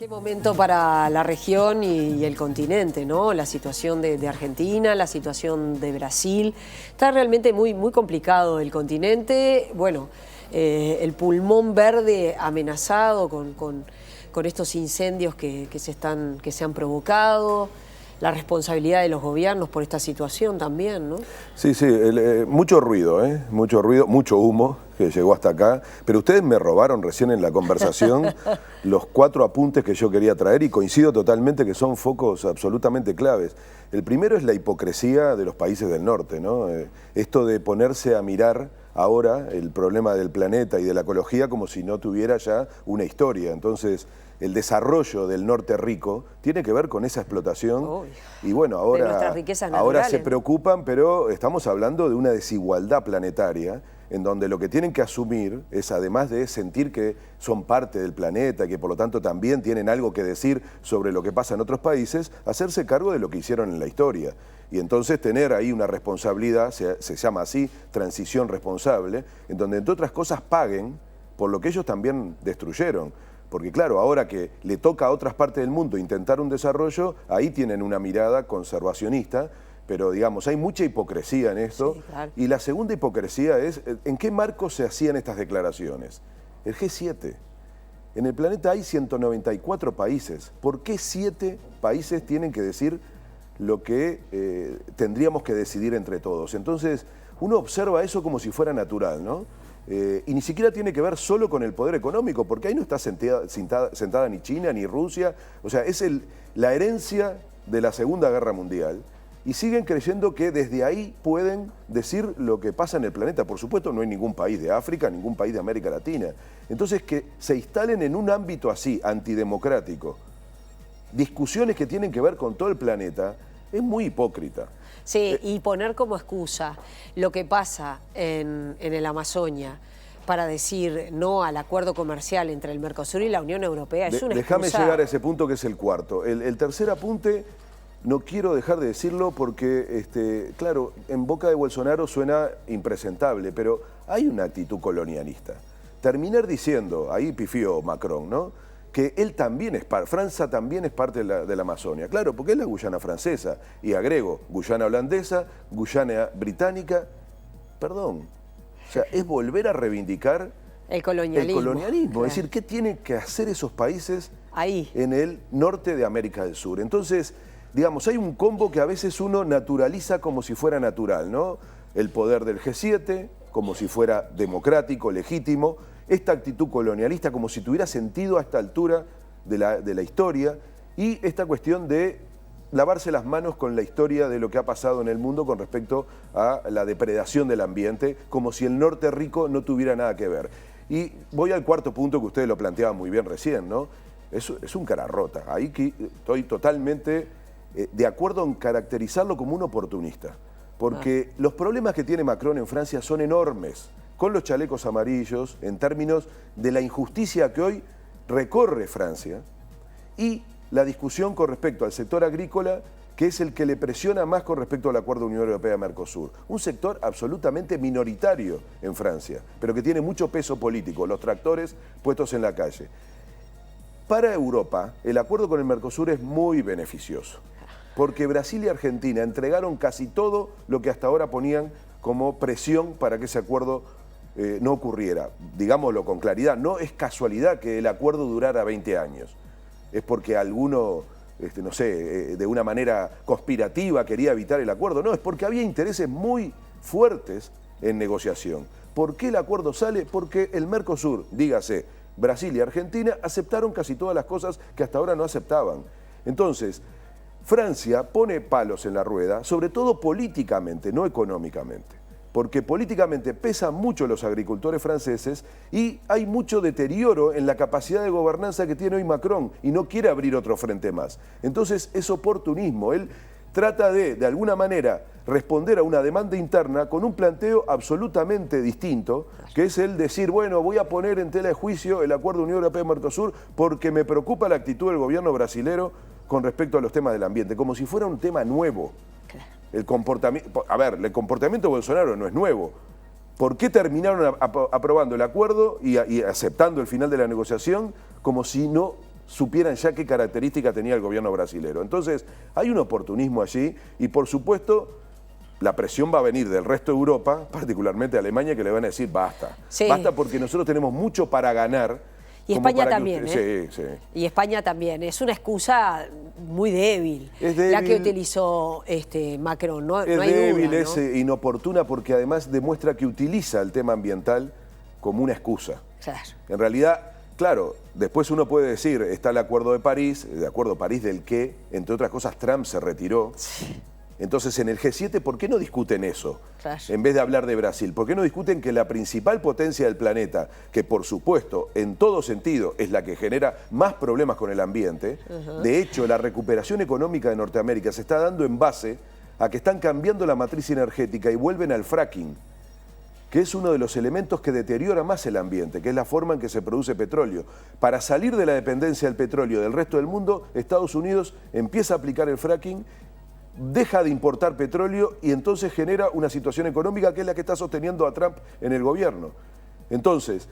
Qué momento para la región y el continente, ¿no? La situación de Argentina, la situación de Brasil. Está realmente muy complicado el continente. Bueno, el pulmón verde amenazado con estos incendios que se han provocado. La responsabilidad de los gobiernos por esta situación también, ¿no? Sí, mucho ruido, mucho humo que llegó hasta acá, pero ustedes me robaron recién en la conversación los 4 apuntes que yo quería traer y coincido totalmente que son focos absolutamente claves. El primero es la hipocresía de los países del norte, ¿no? Esto de ponerse a mirar ahora el problema del planeta y de la ecología como si no tuviera ya una historia. Entonces, el desarrollo del norte rico tiene que ver con esa explotación. Y bueno, ahora se preocupan, pero estamos hablando de una desigualdad planetaria en donde lo que tienen que asumir es, además de sentir que son parte del planeta y que por lo tanto también tienen algo que decir sobre lo que pasa en otros países, hacerse cargo de lo que hicieron en la historia. Y entonces tener ahí una responsabilidad, se llama así, transición responsable, en donde entre otras cosas paguen por lo que ellos también destruyeron. Porque claro, ahora que le toca a otras partes del mundo intentar un desarrollo, ahí tienen una mirada conservacionista, pero digamos, hay mucha hipocresía en esto. Sí, claro. Y la segunda hipocresía es, ¿en qué marco se hacían estas declaraciones? El G7. En el planeta hay 194 países. ¿Por qué 7 países tienen que decir lo que tendríamos que decidir entre todos? Entonces, uno observa eso como si fuera natural, ¿no? Y ni siquiera tiene que ver solo con el poder económico, porque ahí no está sentada ni China ni Rusia. O sea, es la herencia de la Segunda Guerra Mundial. Y siguen creyendo que desde ahí pueden decir lo que pasa en el planeta. Por supuesto, no hay ningún país de África, ningún país de América Latina. Entonces, que se instalen en un ámbito así, antidemocrático, discusiones que tienen que ver con todo el planeta, es muy hipócrita. Sí, y poner como excusa lo que pasa en el Amazonia para decir no al acuerdo comercial entre el Mercosur y la Unión Europea es una excusa. Déjame llegar a ese punto que es el cuarto. El tercer apunte, no quiero dejar de decirlo porque, claro, en boca de Bolsonaro suena impresentable, pero hay una actitud colonialista. Terminar diciendo, ahí pifió Macron, ¿no?, que él también Francia también es parte de la Amazonia. Claro, porque es la Guyana francesa. Y agrego, Guyana holandesa, Guyana británica. Perdón. O sea, es volver a reivindicar el colonialismo. Claro. Es decir, ¿qué tienen que hacer esos países ahí en el norte de América del Sur? Entonces, digamos, hay un combo que a veces uno naturaliza como si fuera natural, ¿no? El poder del G7, como si fuera democrático, legítimo. Esta actitud colonialista como si tuviera sentido a esta altura de la historia, y esta cuestión de lavarse las manos con la historia de lo que ha pasado en el mundo con respecto a la depredación del ambiente, como si el norte rico no tuviera nada que ver. Y voy al cuarto punto que ustedes lo planteaban muy bien recién, ¿no? Es un cara rota. Ahí que estoy totalmente de acuerdo en caracterizarlo como un oportunista, porque los problemas que tiene Macron en Francia son enormes, con los chalecos amarillos, en términos de la injusticia que hoy recorre Francia, y la discusión con respecto al sector agrícola, que es el que le presiona más con respecto al acuerdo Unión Europea-Mercosur. Un sector absolutamente minoritario en Francia, pero que tiene mucho peso político, los tractores puestos en la calle. Para Europa, el acuerdo con el Mercosur es muy beneficioso, porque Brasil y Argentina entregaron casi todo lo que hasta ahora ponían como presión para que ese acuerdo no ocurriera. Digámoslo con claridad, no es casualidad que el acuerdo durara 20 años. Es porque alguno, no sé, de una manera conspirativa quería evitar el acuerdo. No, es porque había intereses muy fuertes en negociación. ¿Por qué el acuerdo sale? Porque el Mercosur, dígase, Brasil y Argentina, aceptaron casi todas las cosas que hasta ahora no aceptaban. Entonces, Francia pone palos en la rueda, sobre todo políticamente, no económicamente. Porque políticamente pesan mucho los agricultores franceses y hay mucho deterioro en la capacidad de gobernanza que tiene hoy Macron y no quiere abrir otro frente más. Entonces es oportunismo. Él trata de alguna manera, responder a una demanda interna con un planteo absolutamente distinto, que es el decir, bueno, voy a poner en tela de juicio el acuerdo Unión Europea-Mercosur porque me preocupa la actitud del gobierno brasilero con respecto a los temas del ambiente, como si fuera un tema nuevo. El comportamiento de Bolsonaro no es nuevo. ¿Por qué terminaron aprobando el acuerdo y aceptando el final de la negociación como si no supieran ya qué característica tenía el gobierno brasilero. Entonces, hay un oportunismo allí y, por supuesto, la presión va a venir del resto de Europa, particularmente de Alemania, que le van a decir basta. Sí. Basta porque nosotros tenemos mucho para ganar. Y España también, Sí, sí. Y España también. Es una excusa muy débil, Es débil, la que utilizó Macron. No, es no hay débil, duda, es ¿no? Inoportuna porque además demuestra que utiliza el tema ambiental como una excusa. Claro. En realidad, claro, después uno puede decir, está el Acuerdo de París, el Acuerdo de París del que, entre otras cosas, Trump se retiró. Sí. Entonces, en el G7, ¿por qué no discuten eso? Claro. En vez de hablar de Brasil. ¿Por qué no discuten que la principal potencia del planeta, que por supuesto, en todo sentido, es la que genera más problemas con el ambiente, de hecho, la recuperación económica de Norteamérica se está dando en base a que están cambiando la matriz energética y vuelven al fracking, que es uno de los elementos que deteriora más el ambiente, que es la forma en que se produce petróleo. Para salir de la dependencia del petróleo del resto del mundo, Estados Unidos empieza a aplicar el fracking, deja de importar petróleo y entonces genera una situación económica que es la que está sosteniendo a Trump en el gobierno. Entonces,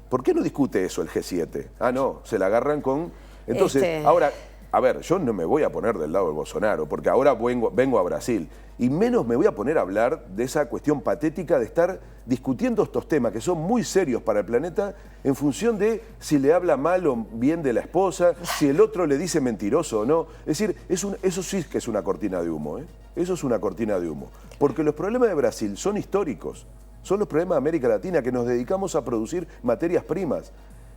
¿por qué no discute eso el G7? Ah, no, se la agarran con... Entonces, ahora, a ver, yo no me voy a poner del lado de Bolsonaro, porque ahora vengo a Brasil, y menos me voy a poner a hablar de esa cuestión patética de estar discutiendo estos temas que son muy serios para el planeta en función de si le habla mal o bien de la esposa, si el otro le dice mentiroso o no. Es decir, eso sí que es una cortina de humo, ¿eh? Eso es una cortina de humo. Porque los problemas de Brasil son históricos, son los problemas de América Latina, que nos dedicamos a producir materias primas.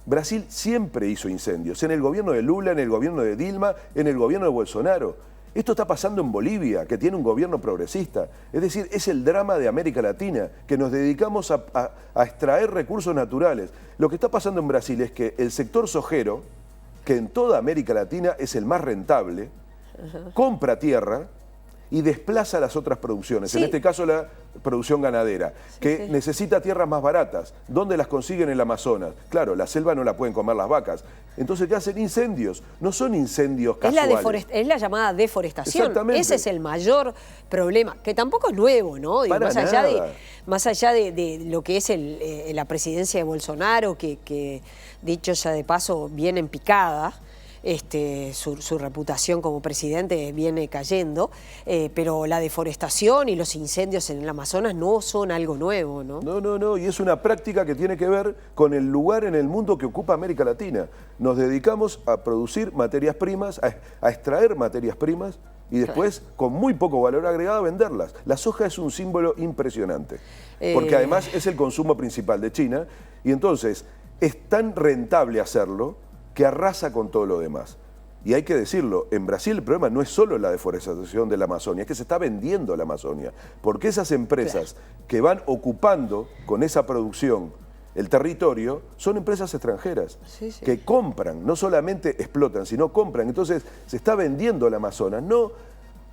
Brasil siempre hizo incendios, en el gobierno de Lula, en el gobierno de Dilma, en el gobierno de Bolsonaro. Esto está pasando en Bolivia, que tiene un gobierno progresista. Es decir, es el drama de América Latina, que nos dedicamos a extraer recursos naturales. Lo que está pasando en Brasil es que el sector sojero, que en toda América Latina es el más rentable, compra tierra y desplaza las otras producciones, Sí. en este caso la producción ganadera, que necesita tierras más baratas. ¿Dónde las consiguen? En el Amazonas. Claro, la selva no la pueden comer las vacas. Entonces, ¿qué hacen? Incendios. No son incendios casuales. Es la llamada deforestación. Exactamente. Ese es el mayor problema, que tampoco es nuevo, ¿no? Digo, Para nada. más allá de lo que es la presidencia de Bolsonaro, que dicho sea de paso, viene en picada. Su reputación como presidente viene cayendo, pero la deforestación y los incendios en el Amazonas no son algo nuevo, ¿no? No, y es una práctica que tiene que ver con el lugar en el mundo que ocupa América Latina. Nos dedicamos a producir materias primas, a extraer materias primas y después, con muy poco valor agregado, a venderlas. La soja es un símbolo impresionante, porque además es el consumo principal de China y entonces es tan rentable hacerlo que arrasa con todo lo demás. Y hay que decirlo, en Brasil el problema no es solo la deforestación de la Amazonia, es que se está vendiendo la Amazonia, porque esas empresas que van ocupando con esa producción el territorio son empresas extranjeras que compran, no solamente explotan, sino compran. Entonces se está vendiendo la Amazonas, no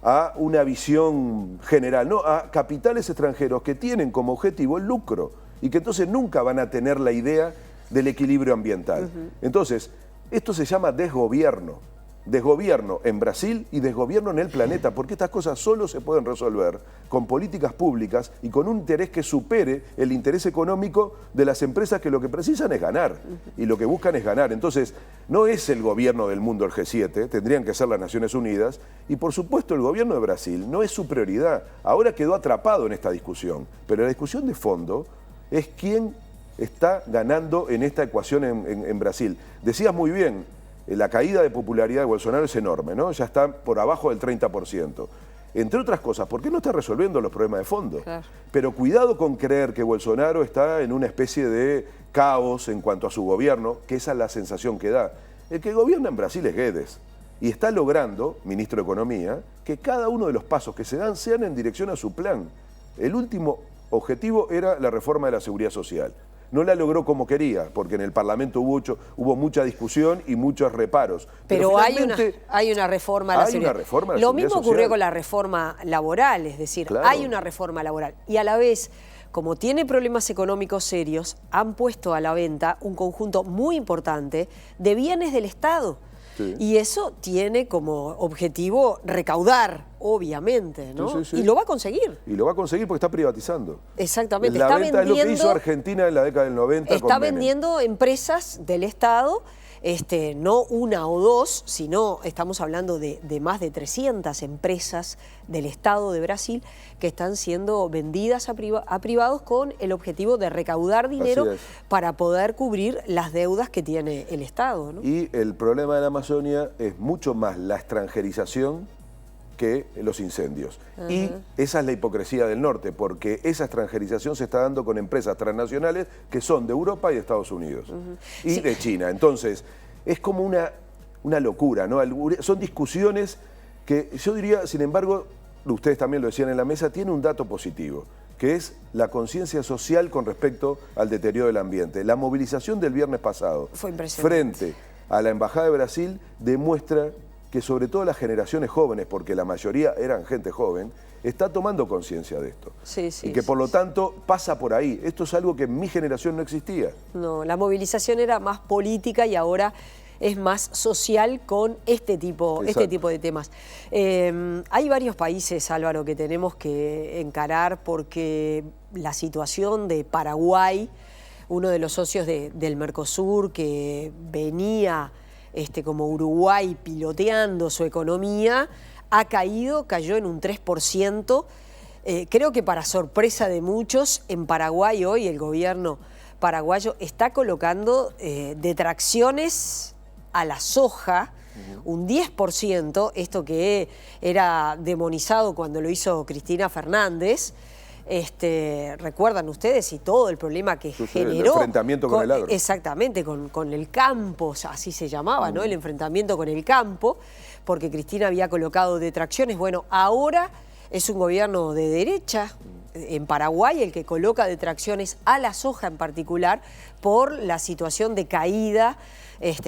a una visión general, no, a capitales extranjeros que tienen como objetivo el lucro y que entonces nunca van a tener la idea del equilibrio ambiental. Entonces, esto se llama desgobierno. Desgobierno en Brasil y desgobierno en el planeta, porque estas cosas solo se pueden resolver con políticas públicas y con un interés que supere el interés económico de las empresas que lo que precisan es ganar y lo que buscan es ganar. Entonces, no es el gobierno del mundo el G7, tendrían que ser las Naciones Unidas y por supuesto el gobierno de Brasil no es su prioridad. Ahora quedó atrapado en esta discusión, pero la discusión de fondo es quién está ganando en esta ecuación en Brasil. Decías muy bien, la caída de popularidad de Bolsonaro es enorme, ¿no? Ya está por abajo del 30%. Entre otras cosas, ¿por qué no está resolviendo los problemas de fondo? Claro. Pero cuidado con creer que Bolsonaro está en una especie de caos en cuanto a su gobierno, que esa es la sensación que da. El que gobierna en Brasil es Guedes. Y está logrando, ministro de Economía, que cada uno de los pasos que se dan sean en dirección a su plan. El último objetivo era la reforma de la seguridad social. No la logró como quería, porque en el Parlamento hubo mucha discusión y muchos reparos. Pero hay una reforma a la seguridad. Lo mismo ocurrió con la reforma laboral, es decir, hay una reforma laboral. Y a la vez, como tiene problemas económicos serios, han puesto a la venta un conjunto muy importante de bienes del Estado. Sí. Y eso tiene como objetivo recaudar, obviamente, ¿no? Y lo va a conseguir. Y lo va a conseguir porque está privatizando. Exactamente. La venta es lo que hizo Argentina en la década del 90. Está vendiendo empresas del Estado no una o dos, sino estamos hablando de más de 300 empresas del Estado de Brasil que están siendo vendidas a privados con el objetivo de recaudar dinero para poder cubrir las deudas que tiene el Estado, ¿no? Y el problema de la Amazonia es mucho más la extranjerización que los incendios. Y esa es la hipocresía del norte, porque esa extranjerización se está dando con empresas transnacionales que son de Europa y de Estados Unidos y de China. Entonces, es como una locura, ¿no? Son discusiones que yo diría, sin embargo, ustedes también lo decían en la mesa, tiene un dato positivo, que es la conciencia social con respecto al deterioro del ambiente. La movilización del viernes pasado frente a la Embajada de Brasil demuestra que sobre todo las generaciones jóvenes, porque la mayoría eran gente joven, está tomando conciencia de esto. Y que por lo tanto pasa por ahí. Esto es algo que en mi generación no existía. No, la movilización era más política y ahora es más social con este tipo de temas. Hay varios países, Álvaro, que tenemos que encarar porque la situación de Paraguay, uno de los socios del Mercosur que venía como Uruguay piloteando su economía, cayó en un 3%. Creo que para sorpresa de muchos, en Paraguay hoy el gobierno paraguayo está colocando detracciones a la soja, un 10%, esto que era demonizado cuando lo hizo Cristina Fernández. Recuerdan ustedes y todo el problema que generó. El enfrentamiento con el agro. Exactamente, con el campo, así se llamaba, ¿no? El enfrentamiento con el campo, porque Cristina había colocado detracciones. Bueno, ahora es un gobierno de derecha en Paraguay el que coloca detracciones a la soja en particular por la situación de caída,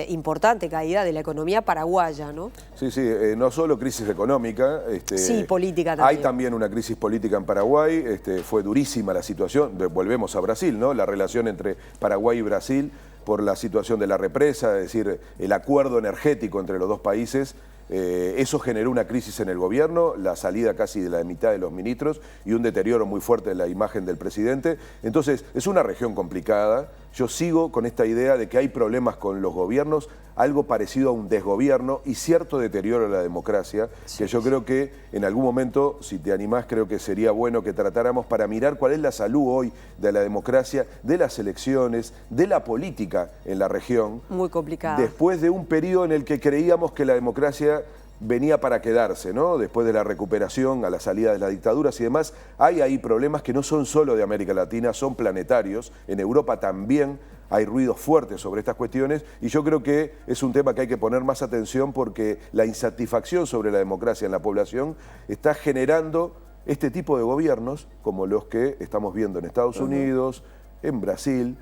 importante caída de la economía paraguaya, ¿no? Sí, no solo crisis económica. Sí, política también. Hay también una crisis política en Paraguay, fue durísima la situación, volvemos a Brasil, ¿no? La relación entre Paraguay y Brasil por la situación de la represa, es decir, el acuerdo energético entre los dos países. Eso generó una crisis en el gobierno, la salida casi de la mitad de los ministros y un deterioro muy fuerte de la imagen del presidente. Entonces, es una región complicada. Yo sigo con esta idea de que hay problemas con los gobiernos, algo parecido a un desgobierno y cierto deterioro de la democracia, que yo creo que en algún momento, si te animás, creo que sería bueno que tratáramos para mirar cuál es la salud hoy de la democracia, de las elecciones, de la política en la región. Muy complicada. Después de un periodo en el que creíamos que la democracia venía para quedarse, ¿no? Después de la recuperación, a la salida de las dictaduras y demás, hay ahí problemas que no son solo de América Latina, son planetarios. En Europa también hay ruidos fuertes sobre estas cuestiones y yo creo que es un tema que hay que poner más atención porque la insatisfacción sobre la democracia en la población está generando este tipo de gobiernos como los que estamos viendo en Estados Unidos, en Brasil,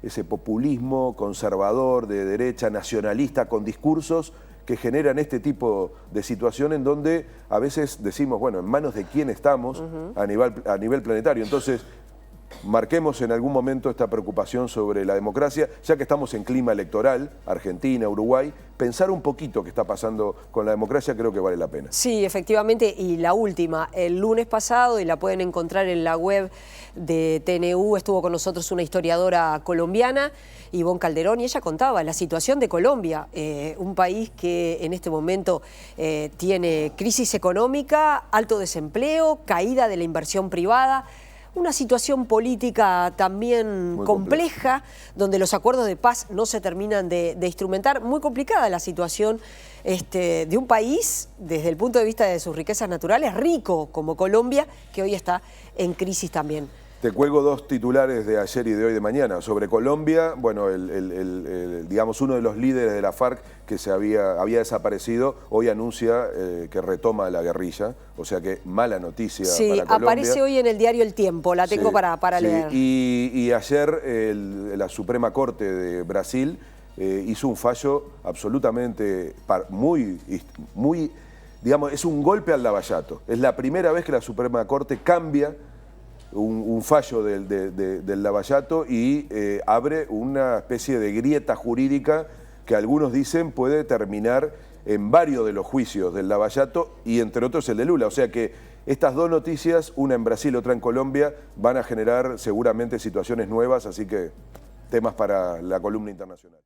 ese populismo conservador, de derecha, nacionalista, con discursos que generan este tipo de situación en donde a veces decimos, bueno, ¿en manos de quién estamos a nivel planetario? Entonces, marquemos en algún momento esta preocupación sobre la democracia, ya que estamos en clima electoral, Argentina, Uruguay, pensar un poquito qué está pasando con la democracia creo que vale la pena. Sí, efectivamente, y la última, el lunes pasado, y la pueden encontrar en la web de TNU, estuvo con nosotros una historiadora colombiana, Ivonne Calderón, y ella contaba la situación de Colombia, un país que en este momento tiene crisis económica, alto desempleo, caída de la inversión privada, una situación política también muy compleja, donde los acuerdos de paz no se terminan de instrumentar. Muy complicada la situación de un país, desde el punto de vista de sus riquezas naturales, rico como Colombia, que hoy está en crisis también. Te cuelgo dos titulares de ayer y de hoy de mañana. Sobre Colombia, bueno, digamos uno de los líderes de la FARC que había desaparecido, hoy anuncia que retoma la guerrilla, o sea que mala noticia para Colombia. Sí, aparece hoy en el diario El Tiempo, la tengo para leer. Y ayer la Suprema Corte de Brasil hizo un fallo absolutamente muy, digamos, es un golpe al Lavallato. Es la primera vez que la Suprema Corte cambia un fallo del Lavallato y abre una especie de grieta jurídica que algunos dicen puede terminar en varios de los juicios del Lavallato y entre otros el de Lula. O sea que estas dos noticias, una en Brasil, otra en Colombia, van a generar seguramente situaciones nuevas, así que temas para la columna internacional.